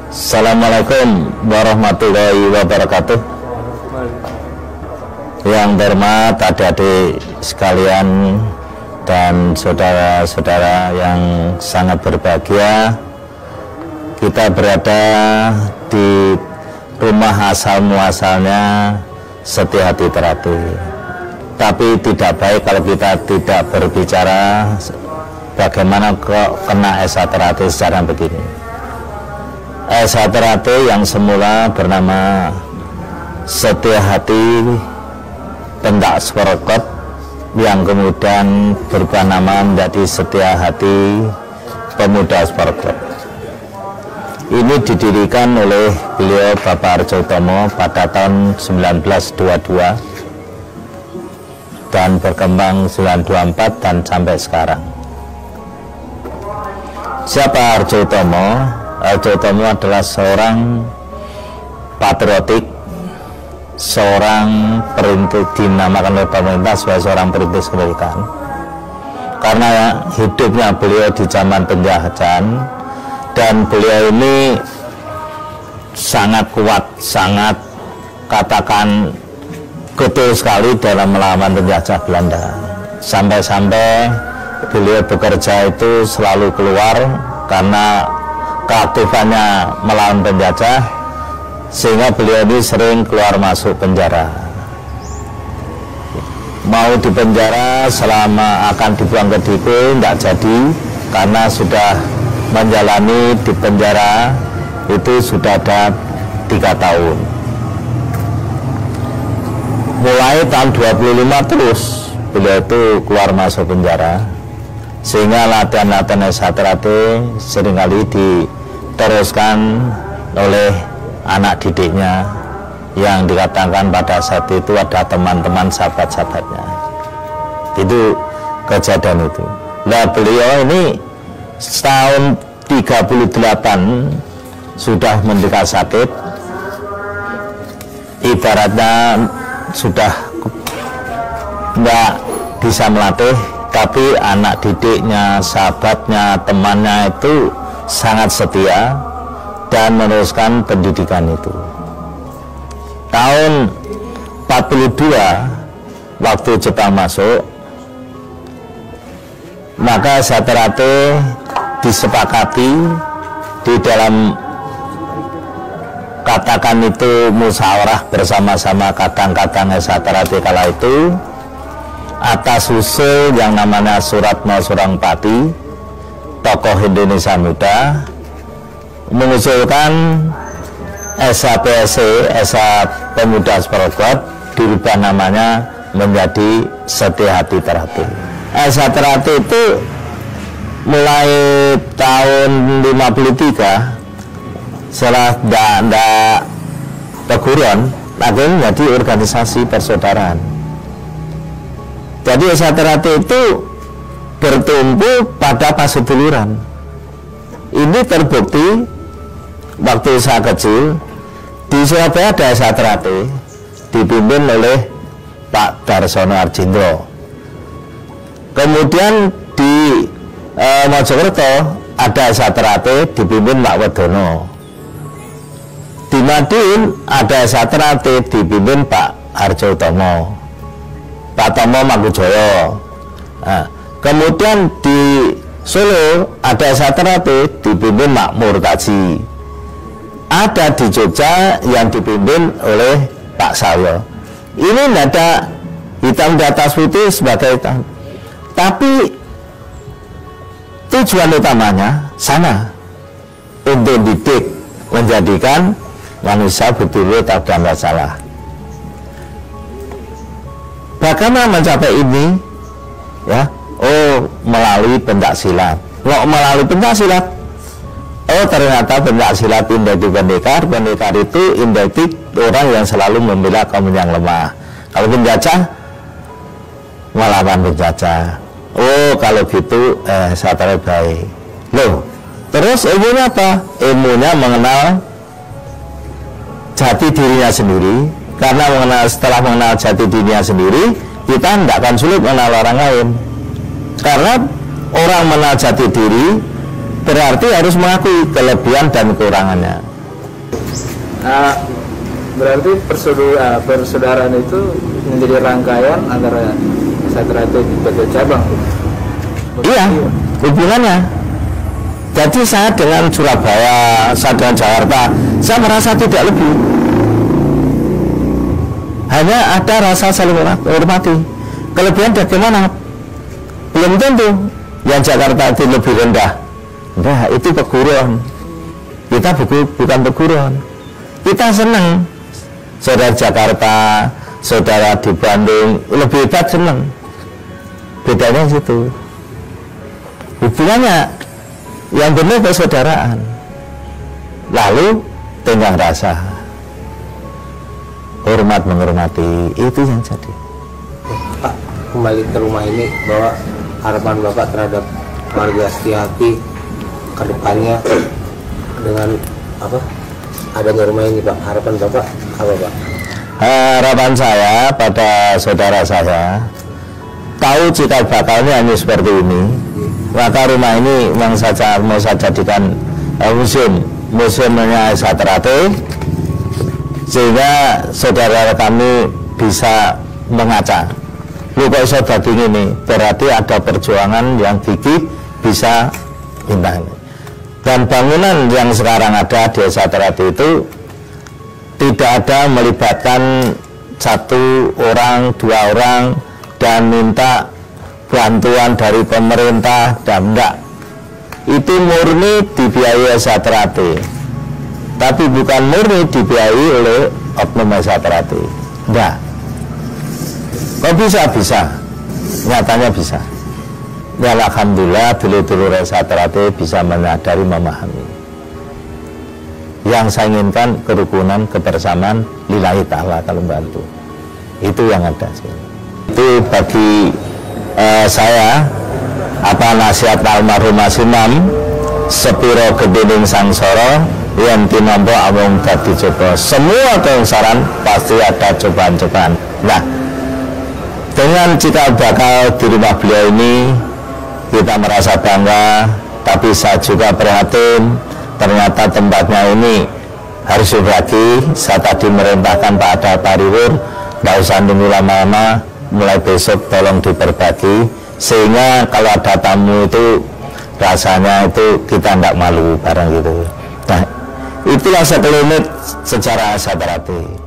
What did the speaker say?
Assalamualaikum warahmatullahi wabarakatuh. Yang terhormat adik-adik sekalian dan saudara-saudara yang sangat berbahagia, kita berada di rumah asal muasalnya Setia Hati Terapi. Tapi tidak baik kalau kita tidak berbicara bagaimana kok kena Esa Terapi secara begini. Esa Terapi yang semula bernama Setia Hati Pendak Sporokot, yang kemudian berubah nama menjadi Setia Hati Pemuda Sporokot. Ini didirikan oleh beliau Bapak Arjo Utomo pada tahun 1922 dan berkembang 1924 dan sampai sekarang. Siapa Arjo Utomo? Arjo Utomo adalah seorang patriotik, seorang perintis, dinamakan oleh pemerintah sebagai seorang perintis kemerdekaan, karena hidupnya beliau di zaman penjajahan, dan beliau ini sangat kuat, sangat katakan getol sekali dalam melawan penjajah Belanda. Sampai-sampai beliau bekerja itu selalu keluar karena keaktifannya melawan penjajah, sehingga beliau ini sering keluar masuk penjara. Mau di penjara selama akan dibuang ke Dipo tidak jadi, karena sudah menjalani di penjara itu sudah ada 3 tahun. Mulai tahun 25 terus beliau itu keluar masuk penjara, sehingga latihan-latihan Esa Terapi seringkali diteruskan oleh anak didiknya yang dikatakan pada saat itu ada teman-teman sahabat-sahabatnya. Itu kejadian itu. Nah, beliau ini setahun 38 sudah menderita sakit, ibaratnya sudah nggak bisa melatih, tapi anak didiknya, sahabatnya, temannya itu sangat setia dan meneruskan pendidikan itu. Tahun 42 waktu Jepang masuk, maka Esa Terapi disepakati di dalam, katakan itu musyawarah bersama-sama kadang-kadang Esa Terapi kala itu, atas usul yang namanya Suratmo Surangpati, tokoh Indonesia Muda, mengusulkan SAPSC, Esa Pemuda Sporokot, dirubah namanya menjadi Setia Hati Terapi. Esa Terapi itu mulai tahun 53 setelah tidak teguran, akhirnya menjadi organisasi persaudaraan. Jadi Esa Terapi itu bertumbuh pada paseduluran. Ini terbukti waktu saya kecil di Surabaya ada Esa Terapi dipimpin oleh Pak Darsono Arjindro. Kemudian di Mojokerto ada Esa Terapi dipimpin Pak Wedono. Di Madiun ada Esa Terapi dipimpin Pak Arjo Utomo, Pak Tomo Mangkujoyo. Nah, kemudian di Solo ada Esa Terapi dipimpin Mak Murtaji. Ada di Jogja yang dipimpin oleh Pak Sayo. Ini tidak ada hitam di atas putih sebagai hitam, tapi tujuan utamanya sama, untuk didik, menjadikan manusia betul-betul tak ada masalah. Bagaimana mencapai ini? Ya, melalui pencaksilat. Kok melalui pencaksilat? Ternyata pencaksilat identik pendekar. Pendekar itu identik orang yang selalu membela kaum yang lemah. Kalau penjajah, melawan penjajah. Kalau gitu saya terbaik. Loh, terus ilmunya apa? Ilmunya mengenal jati dirinya sendiri. Karena setelah mengenal jati dirinya sendiri, kita tidak akan sulit mengenal orang lain. Karena orang mengenal jati diri berarti harus mengakui kelebihan dan kekurangannya. Berarti persaudaraan itu menjadi rangkaian antara Satrate sebagai cabang. Iya, hubungannya. Jadi saya dengan Surabaya, saya dengan Jakarta, saya merasa tidak lebih. Hanya ada rasa saling hormati. Kelebihan bagaimana? Belum tentu. Yang Jakarta itu lebih rendah. Nah, itu peguruan. Kita bukan peguruan. Kita senang. Saudara Jakarta, saudara di Bandung, lebih hebat senang. Bedanya situ. Hubungannya yang benar persaudaraan. Lalu tenggang rasa. Hormat menghormati, itu yang jadi. Pak, kembali ke rumah ini, bahwa harapan Bapak terhadap warga Setiahati ke depannya dengan apa? Adanya rumah ini, Pak. Harapan Bapak apa, Pak? Harapan saya pada saudara saya, tahu cikal bakalnya hanya seperti ini, maka rumah ini yang saja mau saya jadikan museumnya Satrate, sehingga saudara kami bisa mengaca. Lu kok iso dadi ngene, berarti ada perjuangan yang gigih bisa indah. Dan bangunan yang sekarang ada di Satrate itu tidak ada melibatkan satu orang, dua orang dan minta bantuan dari pemerintah dan enggak. Itu murni dibiayai Satrate, tapi bukan murni dibiayai oleh oknum Satrate. Enggak. Kok bisa? Nyatanya bisa. Ya alhamdulillah dulur-dulur Satrate bisa menyadari, memahami. Yang saya inginkan kerukunan, kebersamaan lillahi ta'ala kalau membantu. Itu yang ada sih. Itu bagi saya nasihat almarhum Mas Imam, sepiro gedening sangsara yang tinampa amung dadi coba. Semua keungsaran pasti ada cobaan-cobaan. Nah, dengan cikal bakal di rumah beliau ini kita merasa bangga, tapi saya juga prihatin. Ternyata tempatnya ini harus berbagi. Saya tadi merintahkan Pak Ada Pariwur, tidak usah nunggu lama-lama, mulai besok tolong diperbagi, sehingga kalau ada tamu itu rasanya itu kita tidak malu barang gitu. Nah, itulah sekelumit sejarah Satrate.